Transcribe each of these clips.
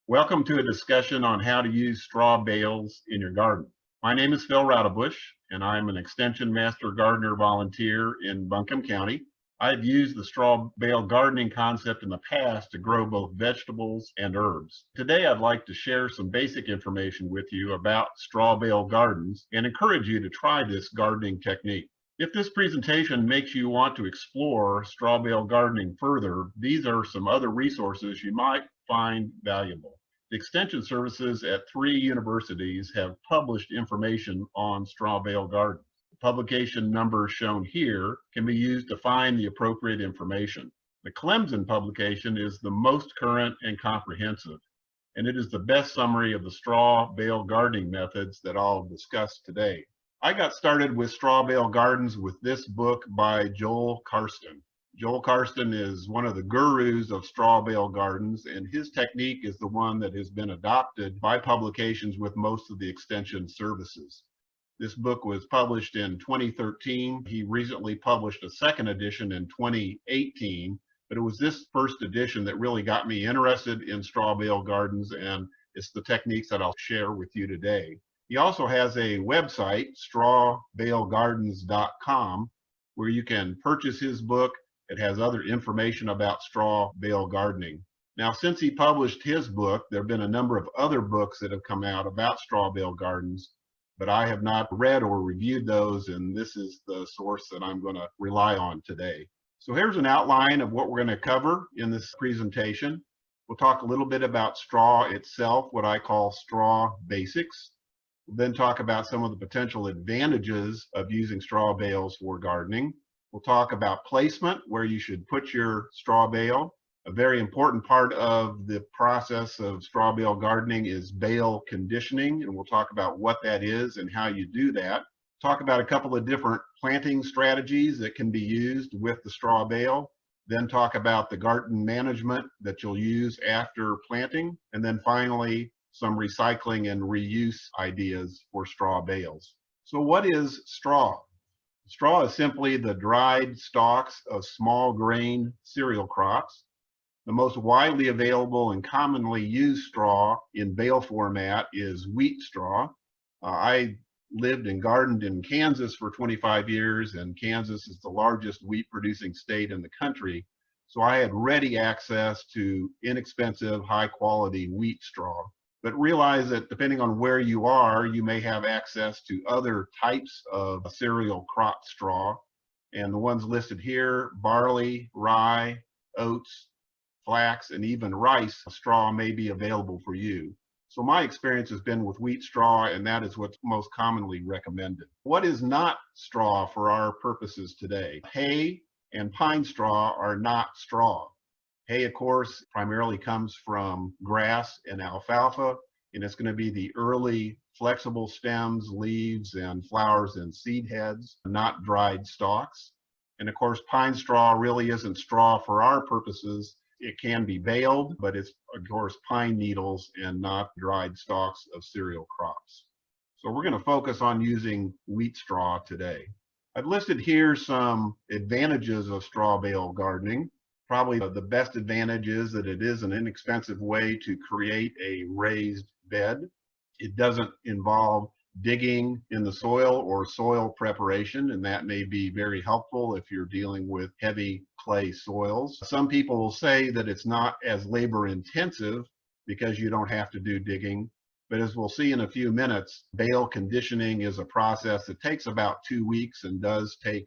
Welcome to a discussion on how to use straw bales in your garden. My name is Phil Roudebush, and I'm an Extension Master Gardener volunteer in Buncombe County. I've used the straw bale gardening concept in the past to grow both vegetables and herbs. Today, I'd like to share some basic information with you about straw bale gardens and encourage you to try this gardening technique. If this presentation makes you want to explore straw bale gardening further, these are some other resources you might find valuable. The extension services at 3 universities have published information on straw bale gardens. The publication numbers shown here can be used to find the appropriate information. The Clemson publication is the most current and comprehensive, and it is the best summary of the straw bale gardening methods that I'll discuss today. I got started with straw bale gardens with this book by Joel Karsten. Joel Karsten is one of the gurus of straw bale gardens, and his technique is the one that has been adopted by publications with most of the extension services. This book was published in 2013. He recently published a second edition in 2018, but it was this first edition that really got me interested in straw bale gardens, and it's the techniques that I'll share with you today. He also has a website, strawbalegardens.com, where you can purchase his book. It has other information about straw bale gardening. Now, since he published his book, there have been a number of other books that have come out about straw bale gardens, but I have not read or reviewed those, and this is the source that I'm going to rely on today. So here's an outline of what we're going to cover in this presentation. We'll talk a little bit about straw itself, what I call straw basics. We'll then talk about some of the potential advantages of using straw bales for gardening. We'll talk about placement, where you should put your straw bale. A very important part of the process of straw bale gardening is bale conditioning, and we'll talk about what that is and how you do that. Talk about a couple of different planting strategies that can be used with the straw bale. Then talk about the garden management that you'll use after planting. And then finally, some recycling and reuse ideas for straw bales. So what is straw? Straw is simply the dried stalks of small grain cereal crops. The most widely available and commonly used straw in bale format is wheat straw. I lived and gardened in Kansas for 25 years, and Kansas is the largest wheat producing state in the country. So I had ready access to inexpensive, high quality wheat straw. But realize that depending on where you are, you may have access to other types of cereal crop straw. And the ones listed here, barley, rye, oats, flax, and even rice straw may be available for you. So my experience has been with wheat straw, and that is what's most commonly recommended. What is not straw for our purposes today? Hay and pine straw are not straw. Hay, of course, primarily comes from grass and alfalfa, and it's going to be the early flexible stems, leaves, and flowers and seed heads, not dried stalks. And of course, pine straw really isn't straw for our purposes. It can be baled, but it's, of course, pine needles and not dried stalks of cereal crops. So we're going to focus on using wheat straw today. I've listed here some advantages of straw bale gardening. Probably the best advantage is that it is an inexpensive way to create a raised bed. It doesn't involve digging in the soil or soil preparation, and that may be very helpful if you're dealing with heavy clay soils. Some people will say that it's not as labor intensive because you don't have to do digging, but as we'll see in a few minutes, bale conditioning is a process that takes about 2 weeks and does take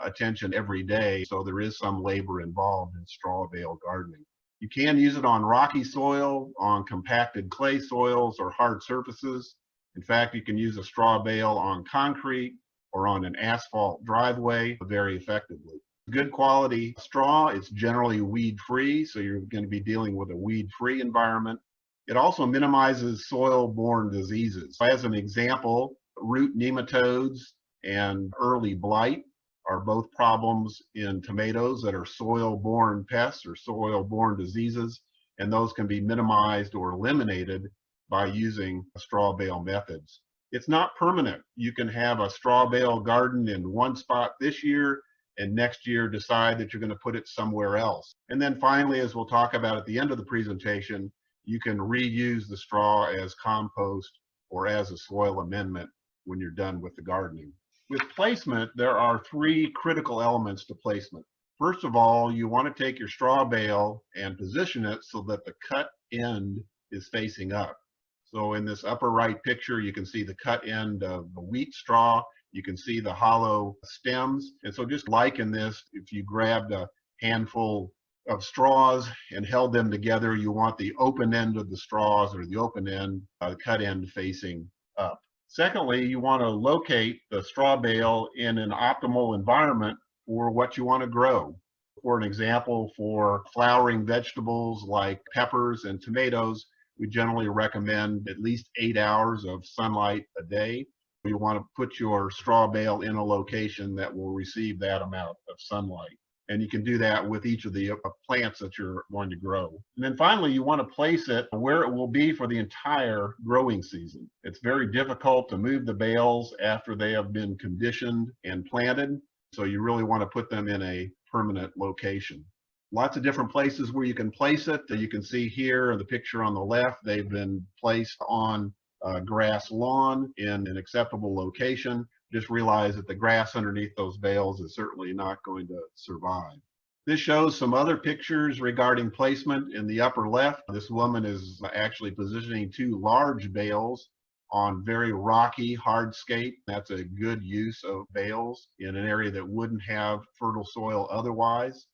attention every day, so there is some labor involved in straw bale gardening. You can use it on rocky soil, on compacted clay soils, or hard surfaces. In fact, you can use a straw bale on concrete or on an asphalt driveway very effectively. Good quality straw is generally weed-free, so you're going to be dealing with a weed-free environment. It also minimizes soil-borne diseases. As an example, root nematodes and early blight are both problems in tomatoes that are soil-borne pests or soil-borne diseases, and those can be minimized or eliminated by using straw bale methods. It's not permanent. You can have a straw bale garden in one spot this year and next year decide that you're going to put it somewhere else. And then finally, as we'll talk about at the end of the presentation, you can reuse the straw as compost or as a soil amendment when you're done with the gardening. With placement, there are three critical elements to placement. First of all, you want to take your straw bale and position it so that the cut end is facing up. So in this upper right picture, you can see the cut end of the wheat straw. You can see the hollow stems. And so just liken this, if you grabbed a handful of straws and held them together, you want the open end of the straws, or the open end, the cut end facing up. Secondly, you want to locate the straw bale in an optimal environment for what you want to grow. For an example, for flowering vegetables like peppers and tomatoes, we generally recommend at least 8 hours of sunlight a day. You want to put your straw bale in a location that will receive that amount of sunlight. And you can do that with each of the plants that you're going to grow. And then finally, you want to place it where it will be for the entire growing season. It's very difficult to move the bales after they have been conditioned and planted. So you really want to put them in a permanent location. Lots of different places where you can place it. You can see here in the picture on the left, they've been placed on a grass lawn in an acceptable location. Just realize that the grass underneath those bales is certainly not going to survive. This shows some other pictures regarding placement. In the upper left, this woman is actually positioning two large bales on very rocky hardscape. That's a good use of bales in an area that wouldn't have fertile soil otherwise.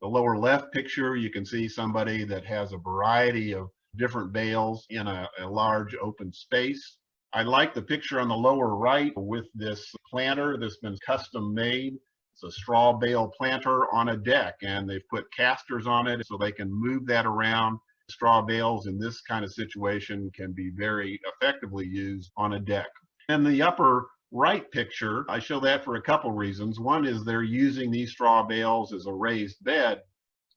The lower left picture, you can see somebody that has a variety of different bales in a large open space. I like the picture on the lower right with this planter that's been custom made. It's a straw bale planter on a deck, and they've put casters on it so they can move that around. Straw bales in this kind of situation can be very effectively used on a deck. And the upper right picture, I show that for a couple reasons. One is they're using these straw bales as a raised bed,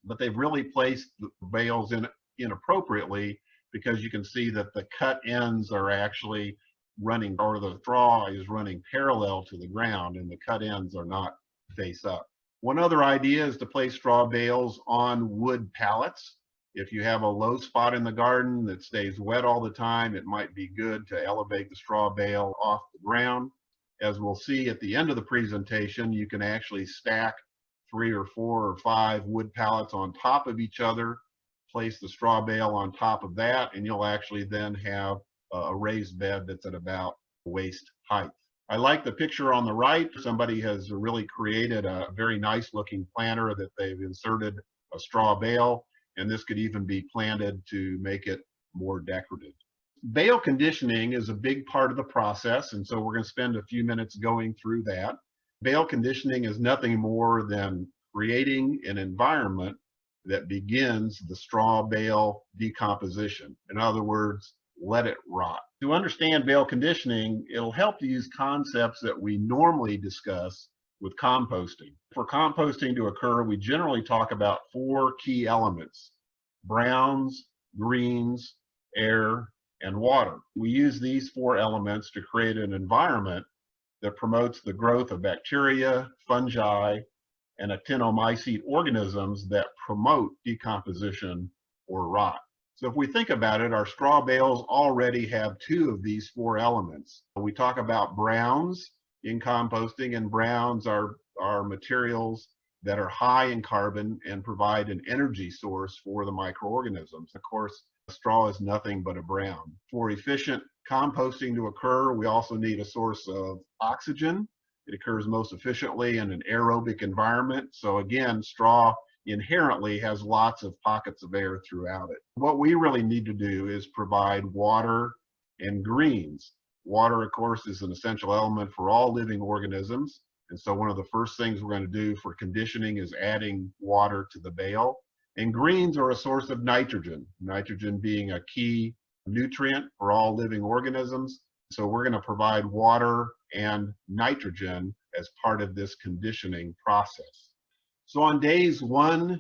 but they've really placed the bales in inappropriately, because you can see that the cut ends are actually running, or the straw is running parallel to the ground, and the cut ends are not face up. One other idea is to place straw bales on wood pallets. If you have a low spot in the garden that stays wet all the time, it might be good to elevate the straw bale off the ground. As we'll see at the end of the presentation, you can actually stack 3 or 4 or 5 wood pallets on top of each other, place the straw bale on top of that, and you'll actually then have a raised bed that's at about waist height. I like the picture on the right. Somebody has really created a very nice looking planter that they've inserted a straw bale, and this could even be planted to make it more decorative. Bale conditioning is a big part of the process, and so we're going to spend a few minutes going through that. Bale conditioning is nothing more than creating an environment that begins the straw bale decomposition. In other words, let it rot. To understand bale conditioning, it'll help to use concepts that we normally discuss with composting. For composting to occur, we generally talk about 4 key elements: browns, greens, air, and water. We use these 4 elements to create an environment that promotes the growth of bacteria, fungi, and actinomycete organisms that promote decomposition or rot. So if we think about it, our straw bales already have 2 of these 4 elements. We talk about browns in composting, and browns are materials that are high in carbon and provide an energy source for the microorganisms. Of course, straw is nothing but a brown. For efficient composting to occur, we also need a source of oxygen. It occurs most efficiently in an aerobic environment. So again, straw inherently has lots of pockets of air throughout it. What we really need to do is provide water and greens. Water, of course, is an essential element for all living organisms. And so one of the first things we're going to do for conditioning is adding water to the bale. And greens are a source of nitrogen, nitrogen being a key nutrient for all living organisms. So we're going to provide water and nitrogen as part of this conditioning process. So on days 1,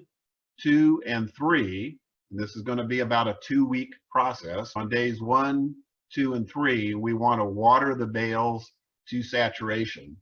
2, and 3, and this is going to be about a 2-week process. On days 1, 2, and 3, we want to water the bales to saturation,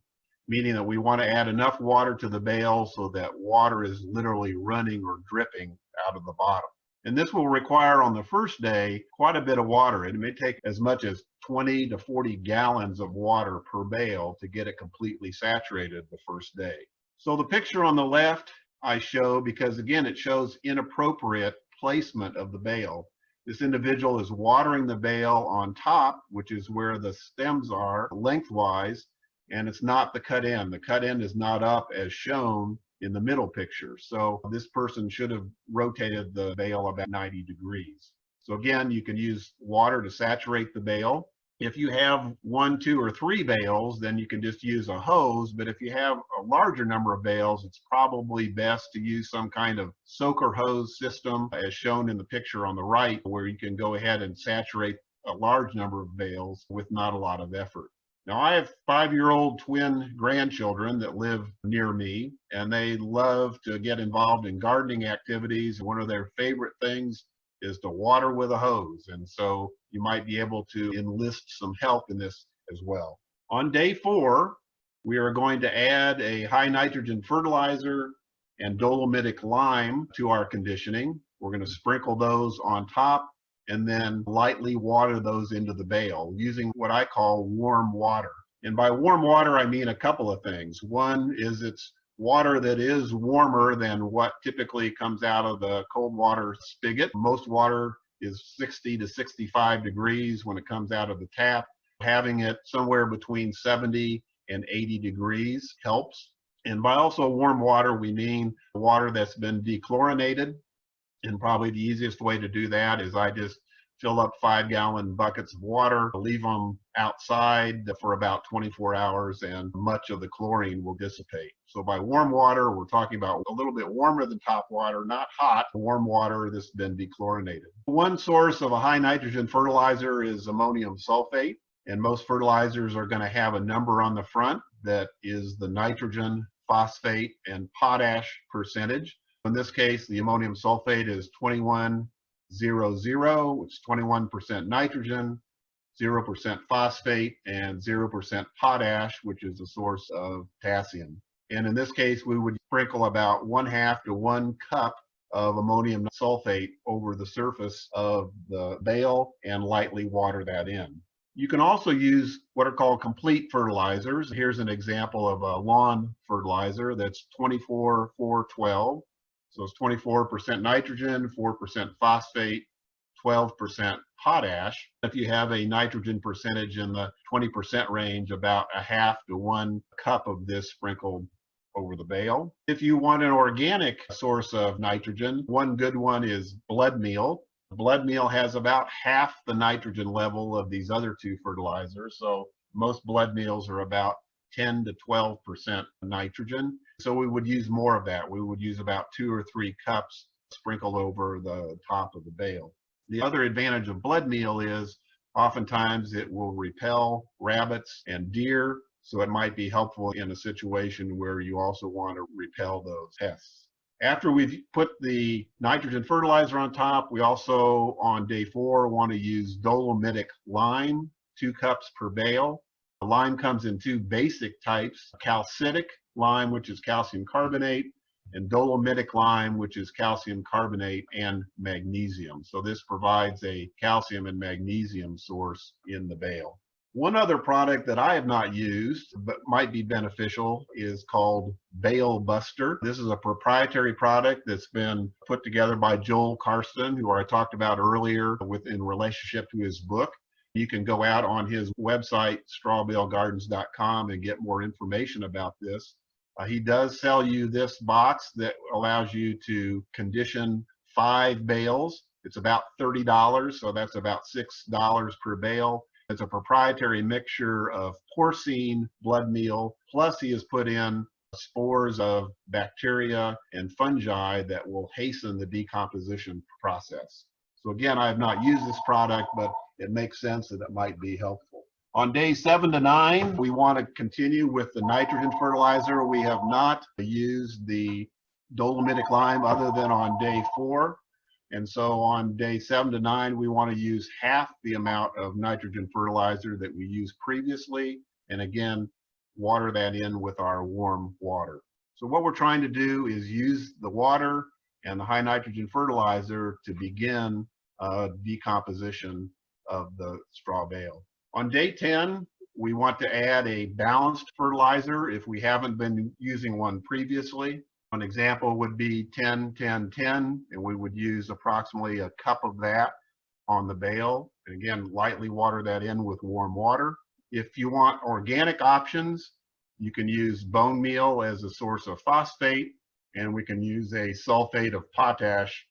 meaning that we want to add enough water to the bale so that water is literally running or dripping out of the bottom. And this will require on the first day quite a bit of water. It may take as much as 20 to 40 gallons of water per bale to get it completely saturated the first day. So the picture on the left I show because, again, it shows inappropriate placement of the bale. This individual is watering the bale on top, which is where the stems are lengthwise, and it's not the cut end. The cut end is not up as shown in the middle picture. So this person should have rotated the bale about 90 degrees. So again, you can use water to saturate the bale. If you have 1, 2, or 3 bales, then you can just use a hose. But if you have a larger number of bales, it's probably best to use some kind of soaker hose system, as shown in the picture on the right, where you can go ahead and saturate a large number of bales with not a lot of effort. Now, I have 5-year-old twin grandchildren that live near me, and they love to get involved in gardening activities. One of their favorite things is to water with a hose, and so you might be able to enlist some help in this as well. On day 4, we are going to add a high nitrogen fertilizer and dolomitic lime to our conditioning. We're going to sprinkle those on top and then lightly water those into the bale using what I call warm water. And by warm water, I mean a couple of things. One is it's water that is warmer than what typically comes out of the cold water spigot. Most water is 60 to 65 degrees when it comes out of the tap. Having it somewhere between 70 and 80 degrees helps. And by also warm water, we mean water that's been dechlorinated. And probably the easiest way to do that is I just fill up 5-gallon buckets of water, leave them outside for about 24 hours, and much of the chlorine will dissipate. So by warm water, we're talking about a little bit warmer than top water, not hot, warm water that's been dechlorinated. One source of a high nitrogen fertilizer is ammonium sulfate, and most fertilizers are going to have a number on the front that is the nitrogen, phosphate, and potash percentage. In this case, the ammonium sulfate is 2100, which is 21% nitrogen, 0% phosphate, and 0% potash, which is a source of potassium. And in this case, we would sprinkle about 1/2 to 1 cup of ammonium sulfate over the surface of the bale and lightly water that in. You can also use what are called complete fertilizers. Here's an example of a lawn fertilizer that's 24-4-12. So it's 24% nitrogen, 4% phosphate, 12% potash. If you have a nitrogen percentage in the 20% range, about 1/2 to 1 cup of this sprinkled over the bale. If you want an organic source of nitrogen, one good one is blood meal. Blood meal has about half the nitrogen level of these other 2 fertilizers. So most blood meals are about 10 to 12% nitrogen. So we would use more of that. We would use about 2 or 3 cups sprinkled over the top of the bale. The other advantage of blood meal is oftentimes it will repel rabbits and deer. So it might be helpful in a situation where you also want to repel those pests. After we've put the nitrogen fertilizer on top, we also on day 4 want to use dolomitic lime, 2 cups per bale. The lime comes in 2 basic types: calcitic lime, which is calcium carbonate, and dolomitic lime, which is calcium carbonate and magnesium. So this provides a calcium and magnesium source in the bale. One other product that I have not used but might be beneficial is called Bale Buster. This is a proprietary product that's been put together by Karsten, who I talked about earlier in relationship to his book. You can go out on his website, strawbalegardens.com, and get more information about this. He does sell you this box that allows you to condition 5 bales. It's about $30, so that's about $6 per bale. It's a proprietary mixture of porcine blood meal, plus he has put in spores of bacteria and fungi that will hasten the decomposition process. So again, I have not used this product, but it makes sense that it might be helpful. On days 7 to 9, we want to continue with the nitrogen fertilizer. We have not used the dolomitic lime other than on day 4. And so on day 7 to 9, we want to use half the amount of nitrogen fertilizer that we used previously. And again, water that in with our warm water. So what we're trying to do is use the water and the high nitrogen fertilizer to begin decomposition of the straw bale. On day 10, we want to add a balanced fertilizer if we haven't been using one previously. An example would be 10, 10, 10, and we would use approximately a cup of that on the bale. And again, lightly water that in with warm water. If you want organic options, you can use bone meal as a source of phosphate, and we can use a sulfate of potash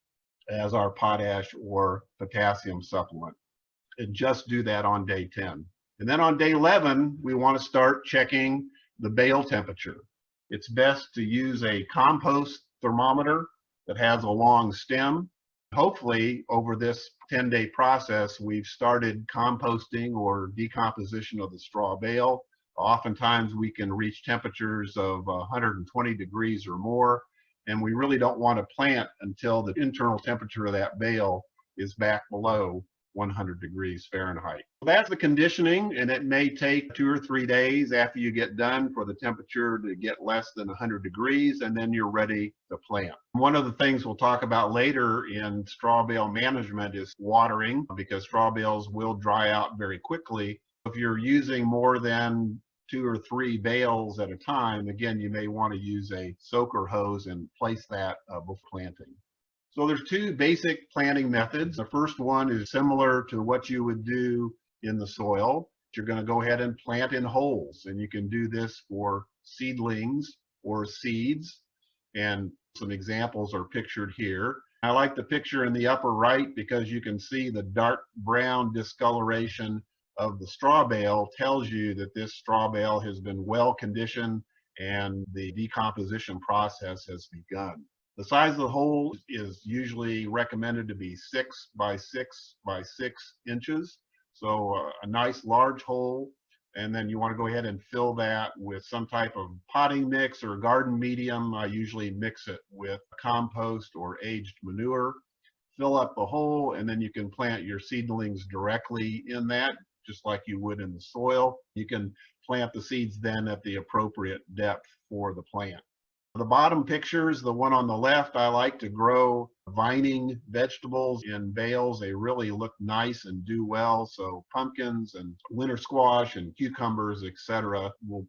as our potash or potassium supplement. And just do that on day 10. And then on day 11, we want to start checking the bale temperature. It's best to use a compost thermometer that has a long stem. Hopefully, over this 10-day process, we've started composting or decomposition of the straw bale. Oftentimes, we can reach temperatures of 120 degrees or more, and we really don't want to plant until the internal temperature of that bale is back below 100 degrees Fahrenheit. That's the conditioning, and it may take 2 or 3 days after you get done for the temperature to get less than 100 degrees, and then you're ready to plant. One of the things we'll talk about later in straw bale management is watering, because straw bales will dry out very quickly. If you're using more than 2 or 3 bales at a time, again, you may want to use a soaker hose and place that before planting. So there's 2 basic planting methods. The first one is similar to what you would do in the soil. You're going to go ahead and plant in holes, and you can do this for seedlings or seeds, and some examples are pictured here. I like the picture in the upper right because you can see the dark brown discoloration of the straw bale tells you that this straw bale has been well conditioned and the decomposition process has begun. The size of the hole is usually recommended to be 6 by 6 by 6 inches. So a nice large hole, and then you want to go ahead and fill that with some type of potting mix or garden medium. I usually mix it with compost or aged manure. Fill up the hole, and then you can plant your seedlings directly in that, just like you would in the soil. You can plant the seeds then at the appropriate depth for the plant. The bottom pictures, the one on the left, I like to grow vining vegetables in bales. They really look nice and do well. So pumpkins and winter squash and cucumbers, etc., will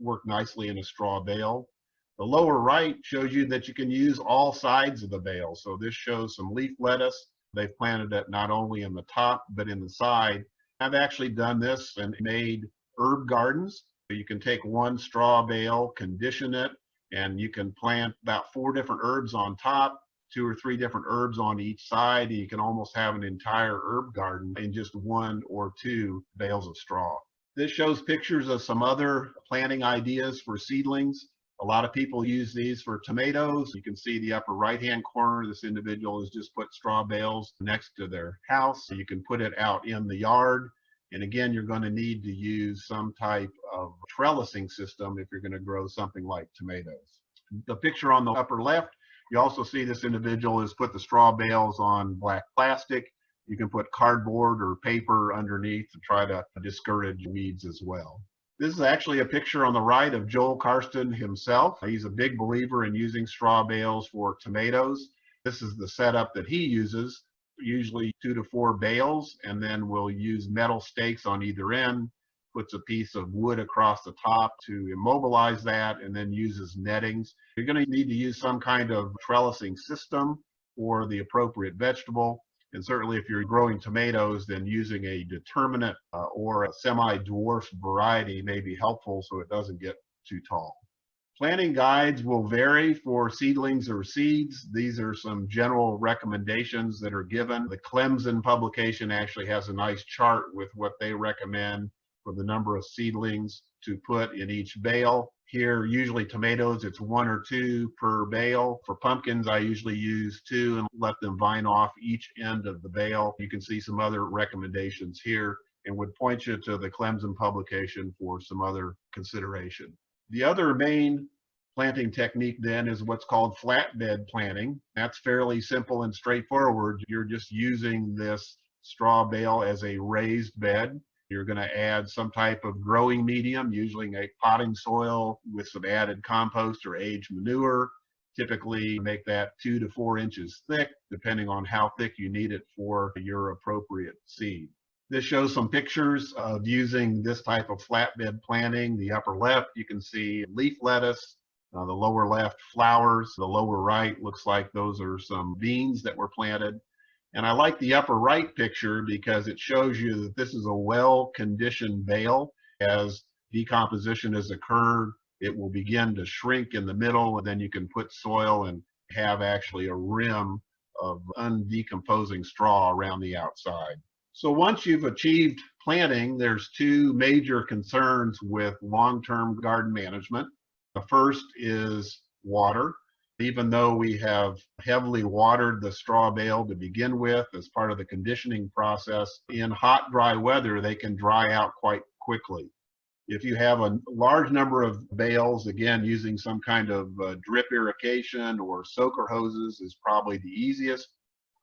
work nicely in a straw bale. The lower right shows you that you can use all sides of the bale. So this shows some leaf lettuce. They've planted it not only in the top, but in the side. I've actually done this and made herb gardens. You can take one straw bale, condition it, and you can plant about 4 different herbs on top, 2 or 3 different herbs on each side. You can almost have an entire herb garden in just 1 or 2 bales of straw. This shows pictures of some other planting ideas for seedlings. A lot of people use these for tomatoes. You can see the upper right-hand corner. This individual has just put straw bales next to their house. So you can put it out in the yard. And again, you're going to need to use some type of trellising system if you're going to grow something like tomatoes. The picture on the upper left, you also see this individual has put the straw bales on black plastic. You can put cardboard or paper underneath to try to discourage weeds as well. This is actually a picture on the right of Joel Karsten himself. He's a big believer in using straw bales for tomatoes. This is the setup that he uses. Usually 2 to 4 bales, and then we'll use metal stakes on either end, puts a piece of wood across the top to immobilize that, and then uses nettings. You're going to need to use some kind of trellising system for the appropriate vegetable, and certainly if you're growing tomatoes, then using a determinate or a semi-dwarf variety may be helpful so it doesn't get too tall. Planting guides will vary for seedlings or seeds. These are some general recommendations that are given. The Clemson publication actually has a nice chart with what they recommend for the number of seedlings to put in each bale. Here, usually tomatoes, it's 1 or 2 per bale. For pumpkins, I usually use 2 and let them vine off each end of the bale. You can see some other recommendations here and would point you to the Clemson publication for some other consideration. The other main planting technique then is what's called flatbed planting. That's fairly simple and straightforward. You're just using this straw bale as a raised bed. You're going to add some type of growing medium, usually a potting soil with some added compost or aged manure. Typically make that 2 to 4 inches thick, depending on how thick you need it for your appropriate seed. This shows some pictures of using this type of flatbed planting. The upper left, you can see leaf lettuce. The lower left, flowers. The lower right looks like those are some beans that were planted. And I like the upper right picture because it shows you that this is a well-conditioned bale. As decomposition has occurred, it will begin to shrink in the middle, and then you can put soil and have actually a rim of undecomposing straw around the outside. So once you've achieved planting, there's two major concerns with long-term garden management. The first is water. Even though we have heavily watered the straw bale to begin with as part of the conditioning process, in hot, dry weather, they can dry out quite quickly. If you have a large number of bales, again, using some kind of drip irrigation or soaker hoses is probably the easiest.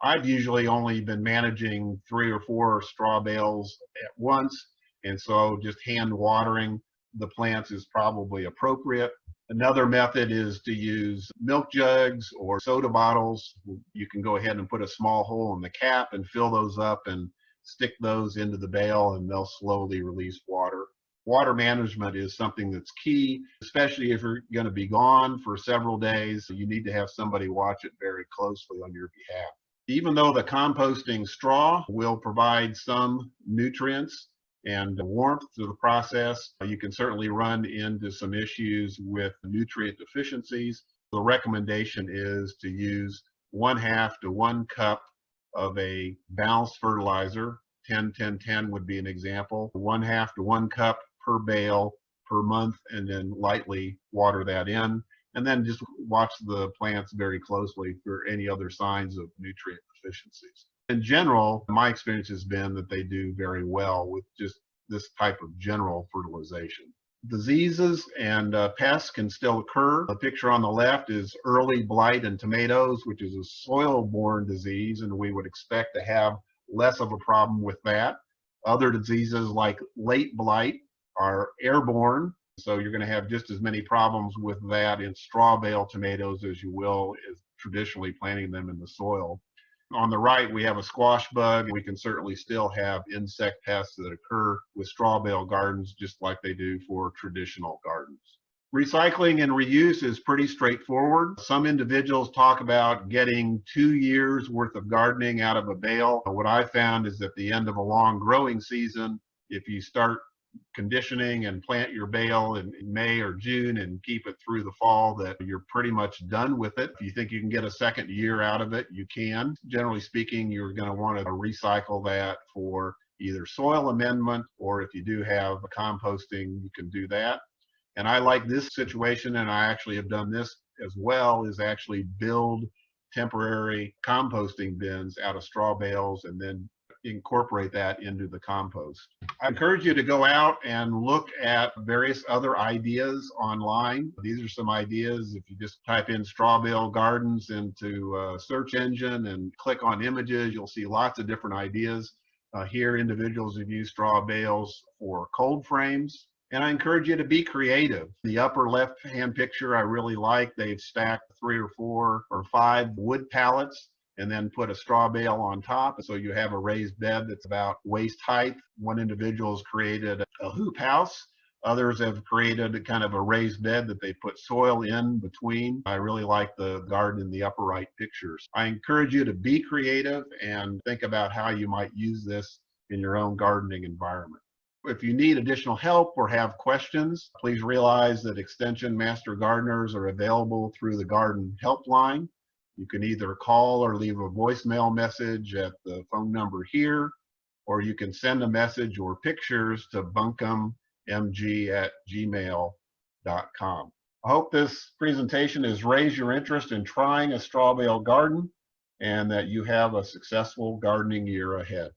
I've usually only been managing 3 or 4 straw bales at once, and so just hand watering the plants is probably appropriate. Another method is to use milk jugs or soda bottles. You can go ahead and put a small hole in the cap and fill those up and stick those into the bale, and they'll slowly release water. Water management is something that's key, especially if you're going to be gone for several days. You need to have somebody watch it very closely on your behalf. Even though the composting straw will provide some nutrients and warmth to the process, you can certainly run into some issues with nutrient deficiencies. The recommendation is to use 1/2 to 1 cup of a balanced fertilizer. 10-10-10 would be an example. 1/2 to 1 cup per bale per month, and then lightly water that in. And then just watch the plants very closely for any other signs of nutrient deficiencies. In general, my experience has been that they do very well with just this type of general fertilization. Diseases and pests can still occur. The picture on the left is early blight in tomatoes, which is a soil-borne disease, and we would expect to have less of a problem with that. Other diseases like late blight are airborne, so you're going to have just as many problems with that in straw bale tomatoes as you will as traditionally planting them in the soil. On the right, we have a squash bug. We can certainly still have insect pests that occur with straw bale gardens just like they do for traditional gardens. Recycling and reuse is pretty straightforward. Some individuals talk about getting 2 years worth of gardening out of a bale. What I found is at the end of a long growing season, if you start conditioning and plant your bale in May or June and keep it through the fall, that you're pretty much done with it. If you think you can get a second year out of it, you can. Generally speaking, you're going to want to recycle that for either soil amendment, or if you do have composting, you can do that. And I like this situation, and I actually have done this as well, is actually build temporary composting bins out of straw bales and then incorporate that into the compost. I encourage you to go out and look at various other ideas online. These are some ideas. If you just type in straw bale gardens into a search engine and click on images, you'll see lots of different ideas. Here, individuals have used straw bales for cold frames. And I encourage you to be creative. The upper left-hand picture I really like. They've stacked 3 or 4 or 5 wood pallets and then put a straw bale on top. So you have a raised bed that's about waist height. One individual has created a hoop house. Others have created a kind of a raised bed that they put soil in between. I really like the garden in the upper right pictures. I encourage you to be creative and think about how you might use this in your own gardening environment. If you need additional help or have questions, please realize that Extension Master Gardeners are available through the Garden Helpline. You can either call or leave a voicemail message at the phone number here, or you can send a message or pictures to buncombe@gmail.com. I hope this presentation has raised your interest in trying a straw bale garden and that you have a successful gardening year ahead.